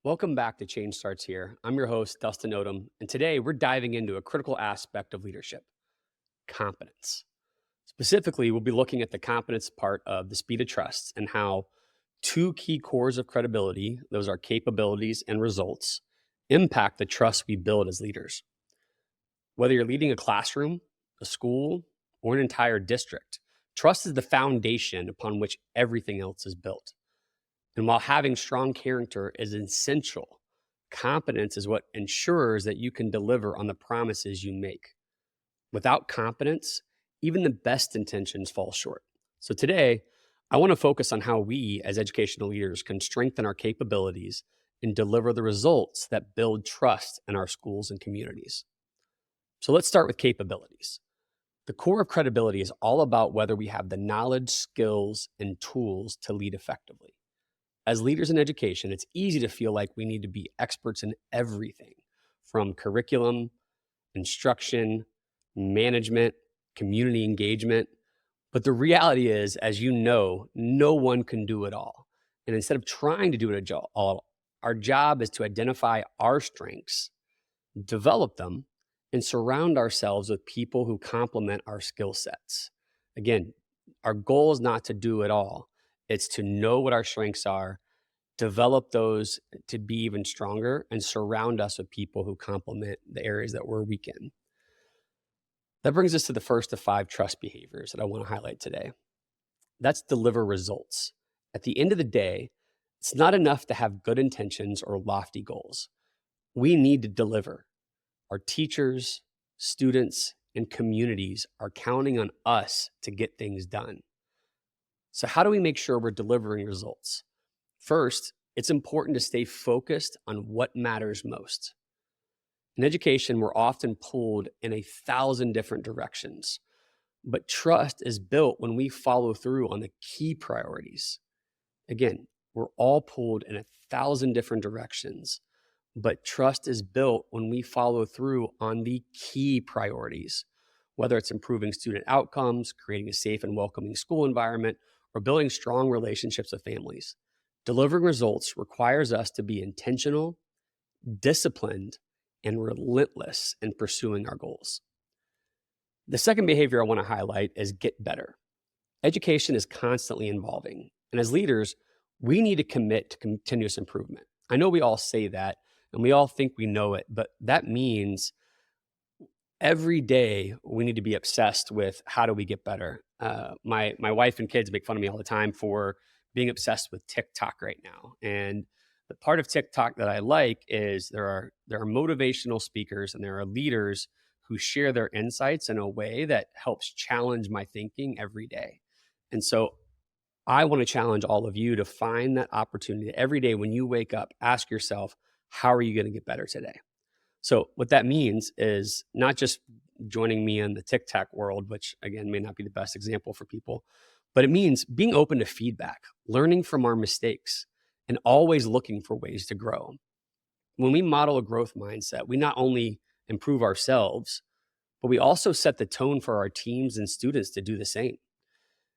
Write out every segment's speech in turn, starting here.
Welcome back to Change Starts Here. I'm your host, Dustin Odham, and today we're diving into a critical aspect of leadership: competence. Specifically, we'll be looking at the competence part of the speed of trust and how two key cores of credibility, those are capabilities and results, impact the trust we build as leaders. Whether you're leading a classroom, a school, or an entire district, trust is the foundation upon which everything else is built. And while having strong character is essential, competence is what ensures that you can deliver on the promises you make. Without competence, even the best intentions fall short. So today, I want to focus on how we as educational leaders can strengthen our capabilities and deliver the results that build trust in our schools and communities. So let's start with capabilities. The core of credibility is all about whether we have the knowledge, skills, and tools to lead effectively. As leaders in education, it's easy to feel like we need to be experts in everything from curriculum, instruction, management, community engagement. But the reality is, as you know, no one can do it all. And instead of trying to do it all, our job is to identify our strengths, develop them, and surround ourselves with people who complement our skill sets. Again, our goal is not to do it all. It's to know what our strengths are, develop those to be even stronger, and surround us with people who complement the areas that we're weak in. That brings us to the first of 5 trust behaviors that I want to highlight today. That's deliver results. At the end of the day, it's not enough to have good intentions or lofty goals. We need to deliver. Our teachers, students, and communities are counting on us to get things done. So how do we make sure we're delivering results? First, it's important to stay focused on what matters most. In education, we're often pulled in 1,000 different directions, but trust is built when we follow through on the key priorities. Again, we're all pulled in 1,000 different directions, but trust is built when we follow through on the key priorities, whether it's improving student outcomes, creating a safe and welcoming school environment, or building strong relationships with families. Delivering results requires us to be intentional, disciplined, and relentless in pursuing our goals. The second behavior I want to highlight is get better. Education is constantly evolving, and as leaders, we need to commit to continuous improvement. I know we all say that, and we all think we know it, but that means every day we need to be obsessed with how do we get better. My wife and kids make fun of me all the time for being obsessed with TikTok right now. And the part of TikTok that I like is there are motivational speakers and there are leaders who share their insights in a way that helps challenge my thinking every day. And so I want to challenge all of you to find that opportunity every day when you wake up. Ask yourself, how are you going to get better today? So what that means is not just joining me in the TikTok world, which again may not be the best example for people, but it means being open to feedback, learning from our mistakes, and always looking for ways to grow. When we model a growth mindset, we not only improve ourselves, but we also set the tone for our teams and students to do the same.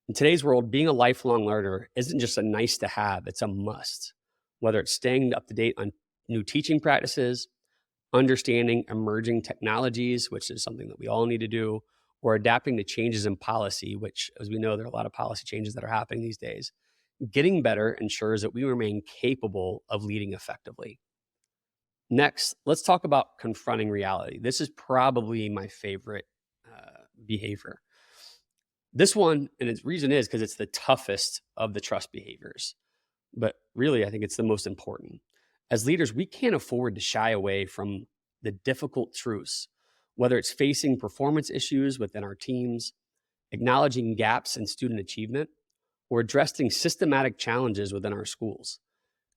In today's world, being a lifelong learner isn't just a nice to have, it's a must. Whether it's staying up to date on new teaching practices, understanding emerging technologies, which is something that we all need to do, or adapting to changes in policy, which, as we know, there are a lot of policy changes that are happening these days. Getting better ensures that we remain capable of leading effectively. Next, let's talk about confronting reality. This is probably my favorite behavior. This one, and its reason is because it's the toughest of the trust behaviors. But really, I think it's the most important. As leaders, we can't afford to shy away from the difficult truths, whether it's facing performance issues within our teams, acknowledging gaps in student achievement, or addressing systematic challenges within our schools.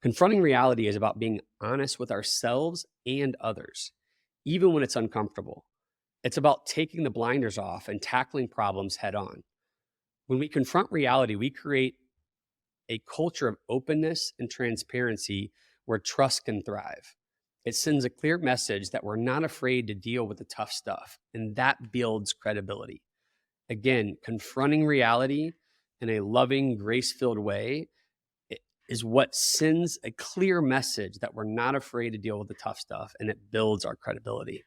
Confronting reality is about being honest with ourselves and others, even when it's uncomfortable. It's about taking the blinders off and tackling problems head on. When we confront reality, we create a culture of openness and transparency where trust can thrive. It sends a clear message that we're not afraid to deal with the tough stuff, and that builds credibility. Again, confronting reality in a loving, grace-filled way, is what sends a clear message that we're not afraid to deal with the tough stuff, and it builds our credibility.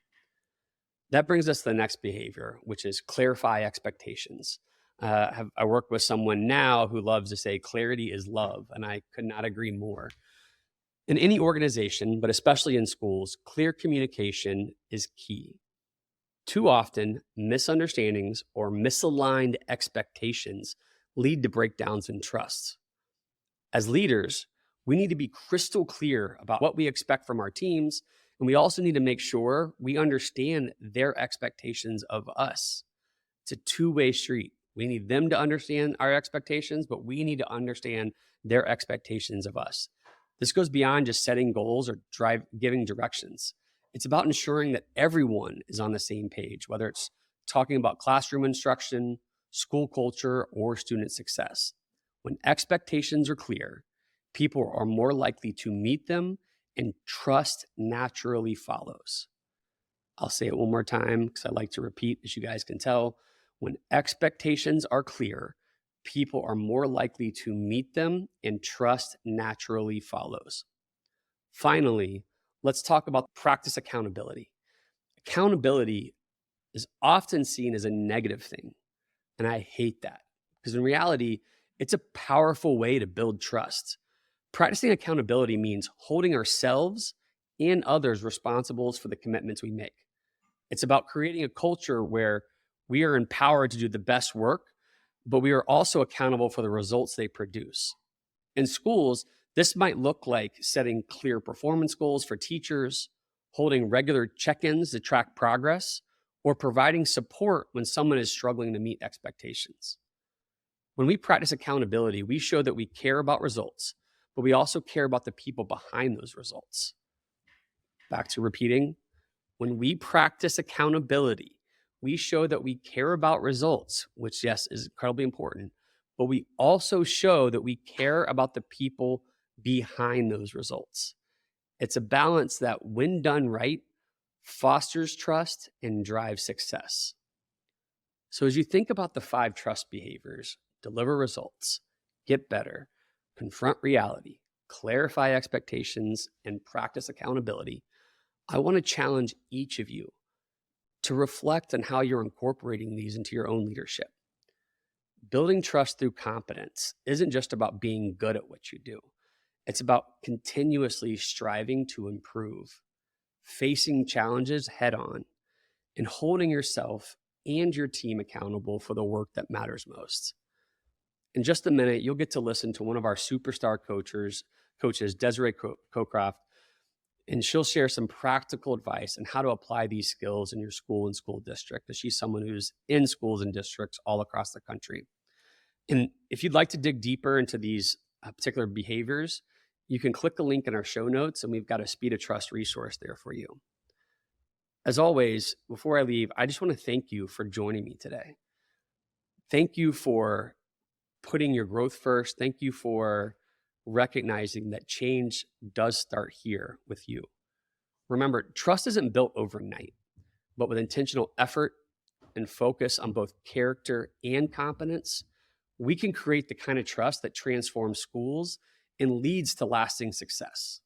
That brings us to the next behavior, which is clarify expectations. I work with someone now who loves to say clarity is love, and I could not agree more. In any organization, but especially in schools, clear communication is key. Too often, misunderstandings or misaligned expectations lead to breakdowns in trust. As leaders, we need to be crystal clear about what we expect from our teams, and we also need to make sure we understand their expectations of us. It's a two-way street. We need them to understand our expectations, but we need to understand their expectations of us. This goes beyond just setting goals or giving directions. It's about ensuring that everyone is on the same page, whether it's talking about classroom instruction, school culture, or student success. When expectations are clear, people are more likely to meet them, and trust naturally follows. I'll say it one more time because I like to repeat, as you guys can tell. When expectations are clear, people are more likely to meet them, and trust naturally follows. Finally, let's talk about practice accountability. Accountability is often seen as a negative thing, and I hate that because in reality, it's a powerful way to build trust. Practicing accountability means holding ourselves and others responsible for the commitments we make. It's about creating a culture where we are empowered to do the best work, but we are also accountable for the results they produce. In schools, this might look like setting clear performance goals for teachers, holding regular check-ins to track progress, or providing support when someone is struggling to meet expectations. When we practice accountability, we show that we care about results, but we also care about the people behind those results. Back to repeating, when we practice accountability, we show that we care about results, which, yes, is incredibly important, but we also show that we care about the people behind those results. It's a balance that, when done right, fosters trust and drives success. So as you think about the 5 trust behaviors, deliver results, get better, confront reality, clarify expectations, and practice accountability, I want to challenge each of you to reflect on how you're incorporating these into your own leadership. Building trust through competence isn't just about being good at what you do. It's about continuously striving to improve, facing challenges head on, and holding yourself and your team accountable for the work that matters most. In just a minute, you'll get to listen to one of our superstar coaches, Desiree Cocroft, and she'll share some practical advice on how to apply these skills in your school and school district, as she's someone who's in schools and districts all across the country. And if you'd like to dig deeper into these particular behaviors, you can click the link in our show notes, and we've got a Speed of Trust resource there for you. As always, before I leave, I just want to thank you for joining me today. Thank you for putting your growth first. Thank you for recognizing that change does start here with you. Remember, trust isn't built overnight, but with intentional effort and focus on both character and competence, we can create the kind of trust that transforms schools and leads to lasting success.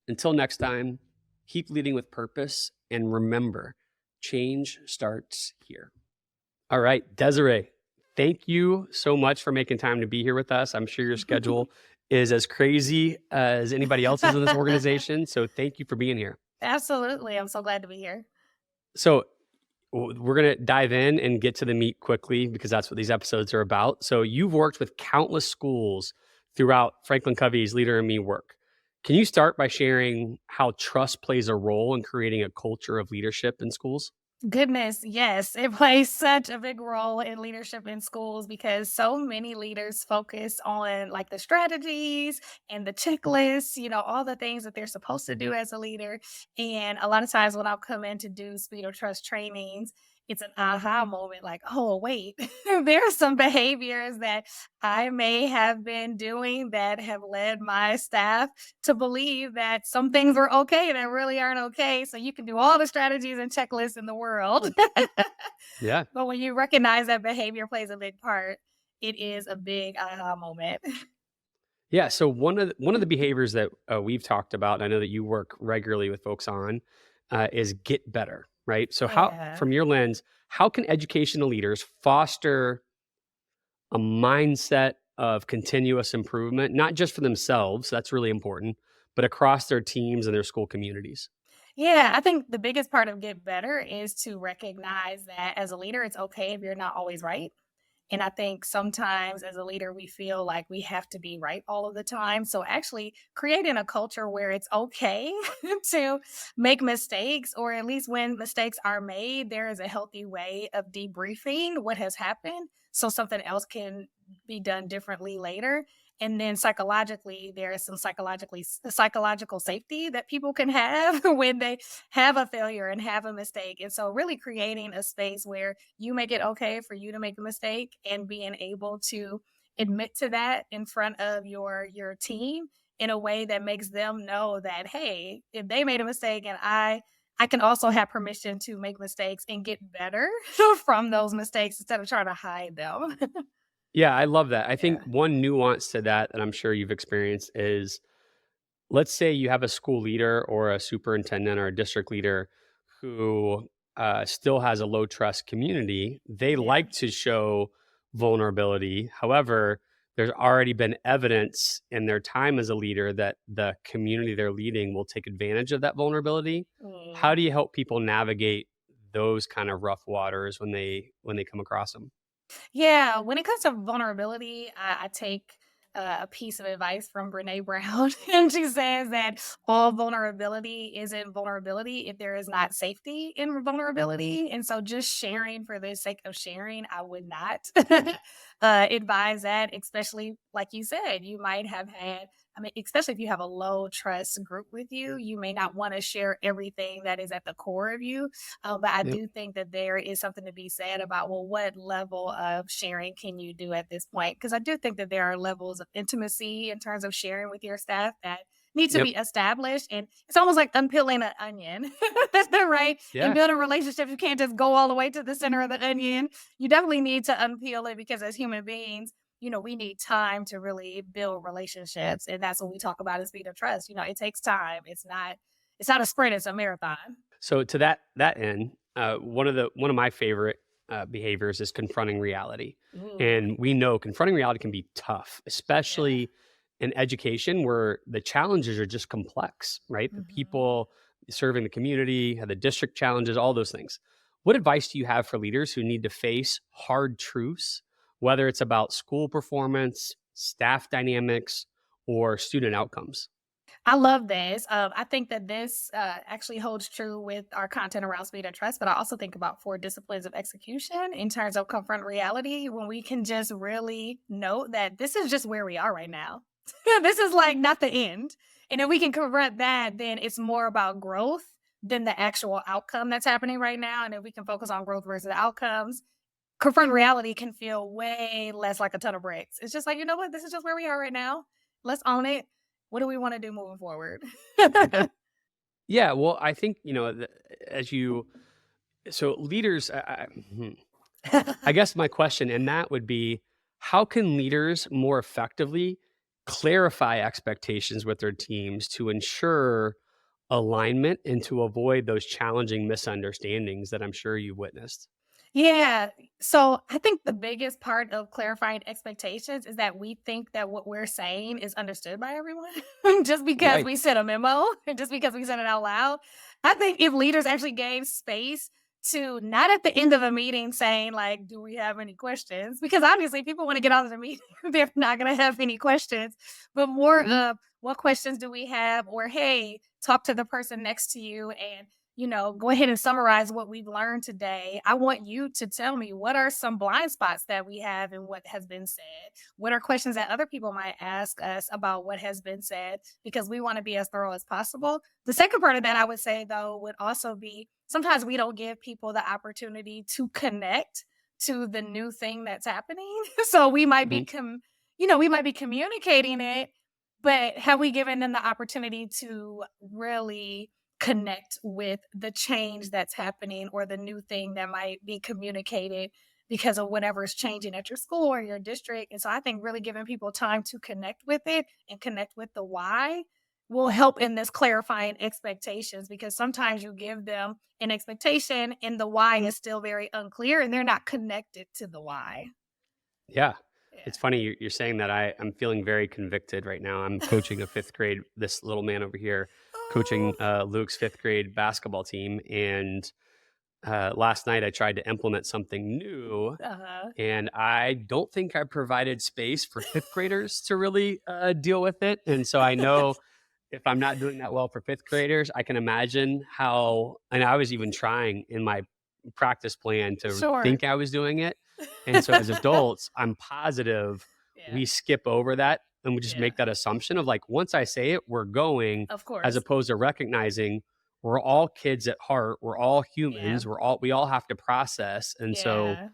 Until next time, keep leading with purpose, and remember, change starts here. All right, Desiree, thank you so much for making time to be here with us. I'm sure your schedule is as crazy as anybody else's in this organization. So thank you for being here. Absolutely. I'm so glad to be here. So we're going to dive in and get to the meat quickly, because that's what these episodes are about. So you've worked with countless schools throughout Franklin Covey's Leader in Me work. Can you start by sharing how trust plays a role in creating a culture of leadership in schools? Goodness, yes, it plays such a big role in leadership in schools, because so many leaders focus on like the strategies and the checklists, all the things that they're supposed to do as a leader. And a lot of times when I'll come in to do Speed of Trust trainings, it's an aha moment, like, oh, wait, there are some behaviors that I may have been doing that have led my staff to believe that some things were okay that really aren't okay. So you can do all the strategies and checklists in the world. Yeah. But when you recognize that behavior plays a big part, it is a big aha moment. Yeah. So one of the behaviors that we've talked about, and I know that you work regularly with folks on, is get better. Right. So how, Yeah. from your lens, how can educational leaders foster a mindset of continuous improvement, not just for themselves, that's really important, but across their teams and their school communities? Yeah, I think the biggest part of get better is to recognize that as a leader, it's okay if you're not always right. And I think sometimes as a leader, we feel like we have to be right all of the time. So actually creating a culture where it's okay to make mistakes, or at least when mistakes are made, there is a healthy way of debriefing what has happened so something else can be done differently later. And then psychologically, there is some psychological safety that people can have when they have a failure and have a mistake. And so really creating a space where you make it okay for you to make a mistake and being able to admit to that in front of your team in a way that makes them know that, hey, if they made a mistake and I can also have permission to make mistakes and get better from those mistakes instead of trying to hide them. Yeah, I love that. I think Yeah. one nuance to that that I'm sure you've experienced is, let's say you have a school leader or a superintendent or a district leader who still has a low trust community. They Yeah. like to show vulnerability. However, there's already been evidence in their time as a leader that the community they're leading will take advantage of that vulnerability. How Mm. do you help people navigate those kind of rough waters when they come across them? Yeah, when it comes to vulnerability, I take a piece of advice from Brene Brown, and she says that all vulnerability isn't vulnerability if there is not safety in vulnerability. And so, just sharing for the sake of sharing, I would not advise that, especially like you said, you might have had. I mean, especially if you have a low trust group with you, you may not want to share everything that is at the core of you, but I Yep. do think that there is something to be said about, well, what level of sharing can you do at this point? Because I do think that there are levels of intimacy in terms of sharing with your staff that need to Yep. be established. And it's almost like unpeeling an onion. That's the right. In Yeah. building relationships, you can't just go all the way to the center of the onion. You definitely need to unpeel it because as human beings, we need time to really build relationships. And that's what we talk about is speed of trust. It takes time. It's not a sprint, it's a marathon. So to that end, one of my favorite behaviors is confronting reality, Ooh, and we know confronting reality can be tough, yeah. especially in education where the challenges are just complex, right? The Mhm. people serving the community, the district challenges, all those things. What advice do you have for leaders who need to face hard truths, whether it's about school performance, staff dynamics, or student outcomes? I love this. I think that this actually holds true with our content around speed and trust, but I also think about 4 disciplines of execution in terms of confront reality when we can just really note that this is just where we are right now. This is like not the end. And if we can confront that, then it's more about growth than the actual outcome that's happening right now. And if we can focus on growth versus outcomes, confront reality can feel way less like a ton of bricks. It's just like, you know what? This is just where we are right now. Let's own it. What do we want to do moving forward? Yeah, well, I think as you so leaders. I guess my question in that would be, how can leaders more effectively clarify expectations with their teams to ensure alignment and to avoid those challenging misunderstandings that I'm sure you've witnessed? Yeah. So I think the biggest part of clarifying expectations is that we think that what we're saying is understood by everyone just because Right. we sent a memo and just because we said it out loud. I think if leaders actually gave space to not at the end of a meeting saying, like, do we have any questions? Because obviously people want to get out of the meeting. They're not going to have any questions, but more of what questions do we have? Or, hey, talk to the person next to you and go ahead and summarize what we've learned today. I want you to tell me what are some blind spots that we have in what has been said. What are questions that other people might ask us about what has been said? Because we want to be as thorough as possible. The second part of that, I would say, though, would also be sometimes we don't give people the opportunity to connect to the new thing that's happening. So we might be, Mhm. we might be communicating it, but have we given them the opportunity to really connect with the change that's happening or the new thing that might be communicated. because of whatever is changing at your school or your district. And so I think really giving people time to connect with it and connect with the why will help in this clarifying expectations, because sometimes you give them an expectation and the why is still very unclear and they're not connected to the why. Yeah. It's Yeah. funny you're saying that. I'm feeling very convicted right now. I'm coaching a fifth grade, this little man over here, Oh. coaching Luke's fifth grade basketball team. And last night I tried to implement something new, Uh-huh. and I don't think I provided space for fifth graders to really deal with it. And so I know if I'm not doing that well for fifth graders, I can imagine how, and I was even trying in my practice plan to Sure. think I was doing it. And so as adults, I'm positive Yeah. we skip over that and we just Yeah. make that assumption of like, once I say it, we're going, Of as course. opposed to recognizing we're all kids at heart. We're all Yeah. humans. We all have to process. And so Yeah.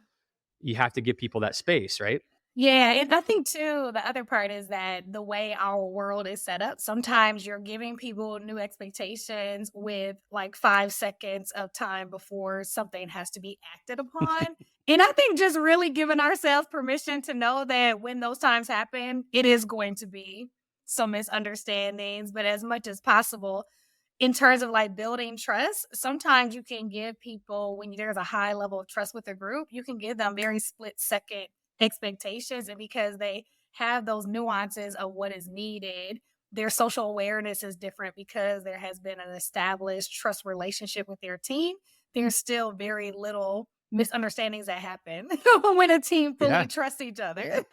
you have to give people that space, right? Yeah, and I think too, the other part is that the way our world is set up, sometimes you're giving people new expectations with like 5 seconds of time before something has to be acted upon. And I think just really giving ourselves permission to know that when those times happen, it is going to be some misunderstandings, but as much as possible, in terms of like building trust, sometimes you can give people, when there's a high level of trust with a group, you can give them very split second expectations. And because they have those nuances of what is needed, their social awareness is different because there has been an established trust relationship with their team. There's still very little misunderstandings that happen when a team fully Yeah. trusts each other.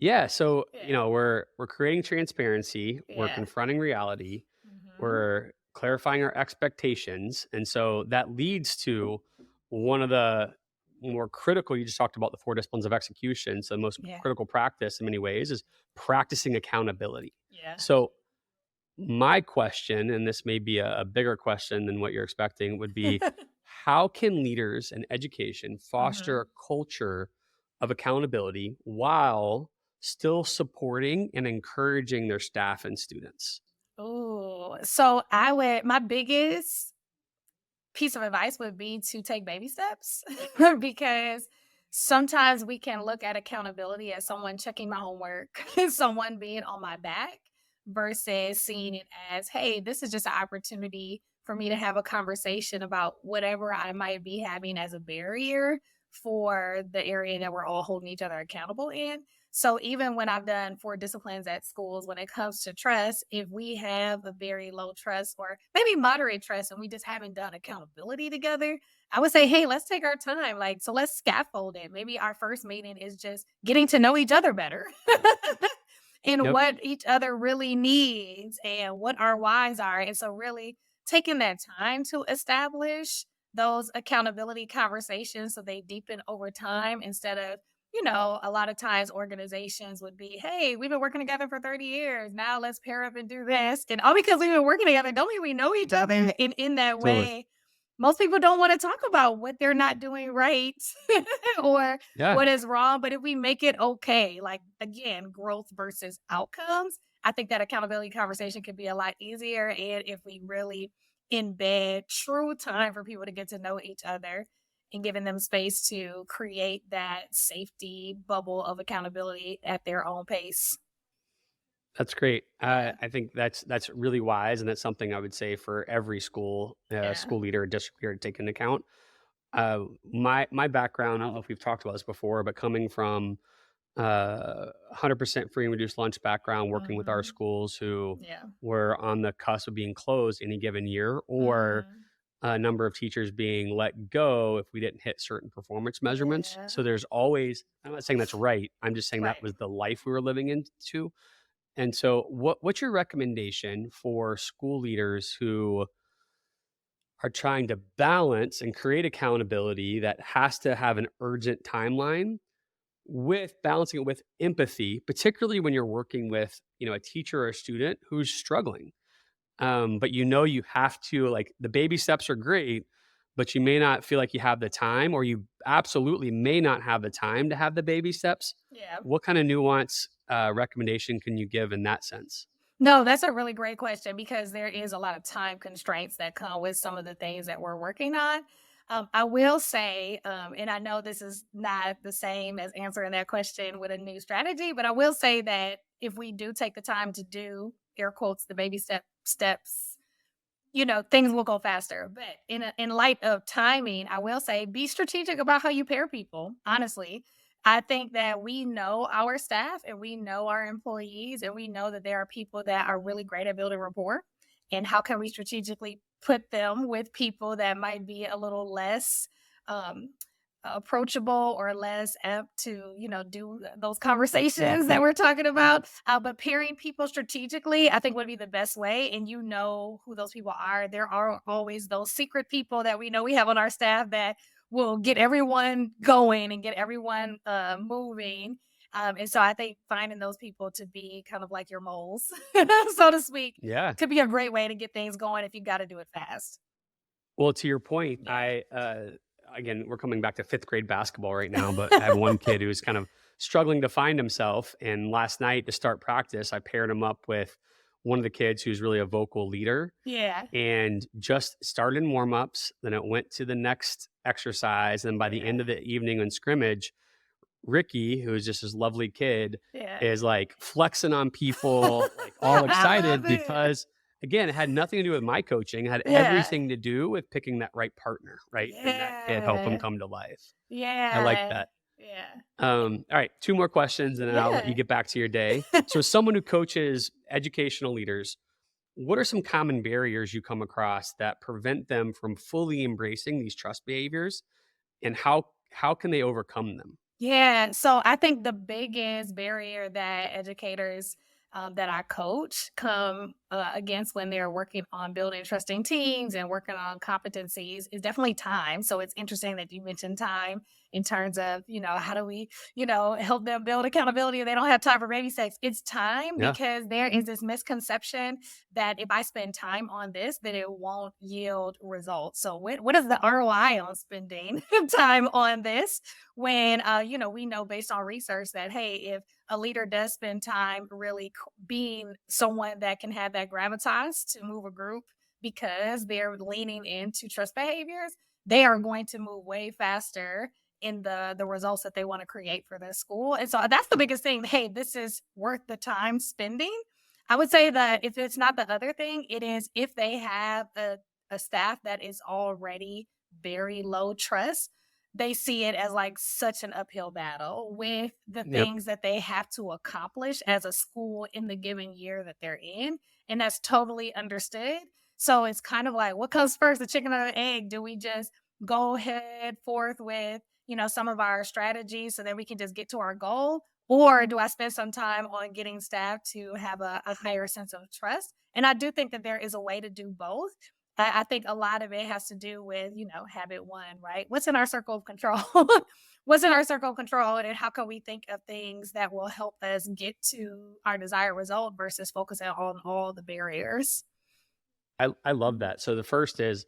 Yeah. So, Yeah. we're creating transparency, we're Yeah. confronting reality, Hmm. we're clarifying our expectations. And so that leads to one of the more critical, you just talked about the four disciplines of execution. So the most Yeah. critical practice in many ways is practicing accountability. Yeah. So my question, and this may be a bigger question than what you're expecting, would be how can leaders in education foster a Hmm. culture of accountability while still supporting and encouraging their staff and students? Oh, so I would, my biggest piece of advice would be to take baby steps because sometimes we can look at accountability as someone checking my homework, someone being on my back, versus seeing it as, hey, this is just an opportunity for me to have a conversation about whatever I might be having as a barrier for the area that we're all holding each other accountable in. So even when I've done 4 disciplines at schools, when it comes to trust, if we have a very low trust or maybe moderate trust and we just haven't done accountability together, I would say, hey, let's take our time. Like, so let's scaffold it. Maybe our first meeting is just getting to know each other better and Yep. what each other really needs and what our whys are. And so really taking that time to establish those accountability conversations so they deepen over time, instead of, a lot of times organizations would be, hey, we've been working together for 30 years. Now let's pair up and do this. And all because we've been working together, don't mean we know each other. In that Totally. way, most people don't want to talk about what they're not doing right or Yeah. what is wrong. But if we make it okay, like again, growth versus outcomes, I think that accountability conversation could be a lot easier. And if we really embed true time for people to get to know each other and giving them space to create that safety bubble of accountability at their own pace. That's great. Yeah. I think that's really wise, and that's something I would say for every Yeah. school leader, district leader to take into account. My background, I don't know if we've talked about this before, but coming from 100% free and reduced lunch background, working with our Mhm. schools who Yeah. were on the cusp of being closed any given year, or Mhm. a number of teachers being let go if we didn't hit certain performance measurements. Yeah. So there's always, I'm not saying that's right. I'm just saying that Right. was the life we were living into. And so what's your recommendation for school leaders who are trying to balance and create accountability that has to have an urgent timeline with balancing it with empathy, particularly when you're working with, a teacher or a student who's struggling? But you have to, like, the baby steps are great, but you may not feel like you have the time, or you absolutely may not have the time to have the baby steps. Yeah. What kind of nuance recommendation can you give in that sense? No, that's a really great question because there is a lot of time constraints that come with some of the things that we're working on. I will say, and I know this is not the same as answering that question with a new strategy, but I will say that if we do take the time to do air quotes the baby steps, things will go faster. But in light of timing, I will say be strategic about how you pair people. Honestly, I think that we know our staff and we know our employees, and we know that there are people that are really great at building rapport. And how can we strategically put them with people that might be a little less um, approachable or less apt to do those conversations that we're talking about, but pairing people strategically I think would be the best way, and who those people are. There are always those secret people that we know we have on our staff that will get everyone going and get everyone moving, and so I think finding those people to be kind of like your moles so to speak Yeah. could be a great way to get things going if you got to do it fast. Well, to your point, Yeah. again, we're coming back to fifth grade basketball right now, but I have one kid who's kind of struggling to find himself. And last night to start practice, I paired him up with one of the kids who's really a vocal leader Yeah. and just started in warm-ups. Then it went to the next exercise. And by the Yeah. end of the evening in scrimmage, Ricky, who is just this lovely kid, Yeah. is like flexing on people, like all I love excited it. because again, it had nothing to do with my coaching, it had Yeah. everything to do with picking that right partner, right? And that kid help him Yeah. come to life. I like Yeah. that. Yeah. All right, two more questions and then I'll let you Yeah. get back to your day. So as someone who coaches educational leaders, what are some common barriers you come across that prevent them from fully embracing these trust behaviors and how can they overcome them? Yeah, so I think the biggest barrier that educators that I coach come against when they're working on building trusting teams and working on competencies is definitely time. So it's interesting that you mentioned time in terms of, how do we, help them build accountability if they don't have time for baby sex? It's time Yeah. because there is this misconception that if I spend time on this, then it won't yield results. So what is the ROI on spending time on this? When we know based on research that, hey, if a leader does spend time really being someone that can have that gravitas to move a group because they're leaning into trust behaviors, they are going to move way faster in the results that they want to create for their school. And so that's the biggest thing. Hey, this is worth the time spending. I would say that if it's not the other thing, it is if they have a staff that is already very low trust, they see it as like such an uphill battle with the Yep. things that they have to accomplish as a school in the given year that they're in. And that's totally understood. So it's kind of like, what comes first, the chicken or the egg? Do we just go ahead forth with, some of our strategies so that we can just get to our goal? Or do I spend some time on getting staff to have a higher sense of trust? And I do think that there is a way to do both. I think a lot of it has to do with, habit one, right? What's in our circle of control? What's in our circle of control? And how can we think of things that will help us get to our desired result versus focusing on all the barriers? I love Mhm. that. So the first is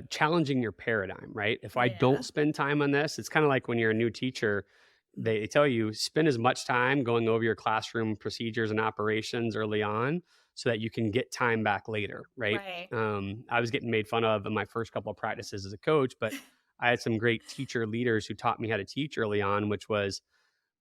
challenging your paradigm, right? If I Yeah. don't spend time on this, it's kind of like when you're a new teacher, they tell you spend as much time going over your classroom procedures and operations early on so that you can get time back later, right? Right. I was getting made fun of in my first couple of practices as a coach, but I had some great teacher leaders who taught me how to teach early on, which was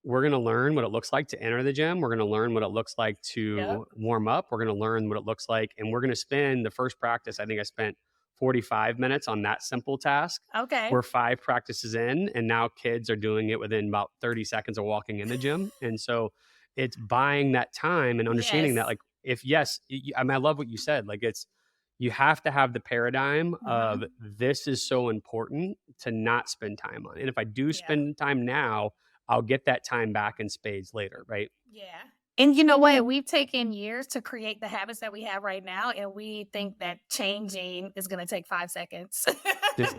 we're going to learn what it looks like to enter the gym. We're going to learn what it looks like Yep. to warm up. We're going to learn what it looks like. And we're going to spend the first practice. I think I spent 45 minutes on that simple task. Okay. We're five practices in, and now kids are doing it within about 30 seconds of walking in the gym. And so it's buying that time and understanding that, Yes. like, if yes, I mean, I love what you said. Like, it's, you have to have the paradigm of Mhm. this is so important to not spend time on. And if I do Yeah. spend time now, I'll get that time back in spades later, right? Yeah. And you know what? We've taken years to create the habits that we have right now, and we think that changing is going to take 5 seconds Just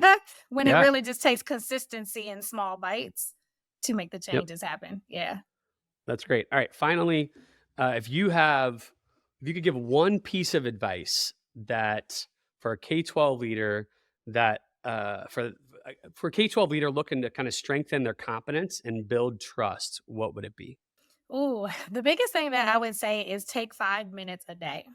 when it yeah, really just takes consistency in small bites to make the yep, changes happen. Yeah. that's great. All right, finally, if you have, if you could give one piece of advice that for a K-12 leader that for a K-12 leader looking to kind of strengthen their competence and build trust, what would it be? Ooh, the biggest thing that I would say is take 5 minutes a day.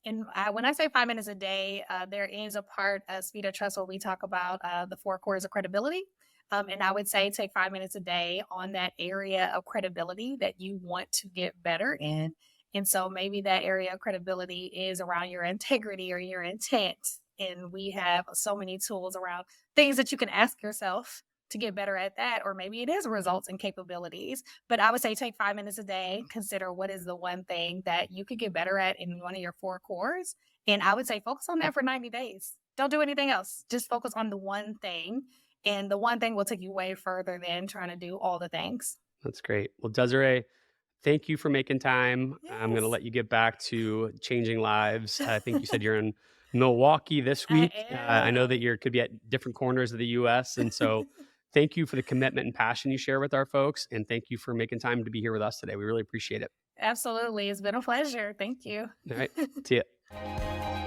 And when I say 5 minutes a day, there is a part of Speed of Trust where we talk about the four cores of credibility. And I would say take 5 minutes a day on that area of credibility that you want to get better in. And so maybe that area of credibility is around your integrity or your intent. And we have so many tools around things that you can ask yourself to get better at that. Or maybe it is results and capabilities. But I would say take 5 minutes a day, consider what is the one thing that you could get better at in one of your four cores. And I would say focus on that for 90 days. Don't do anything else. Just focus on the one thing. And the one thing will take you way further than trying to do all the things. That's great. Well, Desiree, thank you for making time. I'm going to Yes, let you get back to changing lives. I think you said you're in Milwaukee this I week. I know that am. you could be at different corners of the US. And so thank you for the commitment and passion you share with our folks. And thank you for making time to be here with us today. We really appreciate it. Absolutely. It's been a pleasure. Thank you. All right. See ya.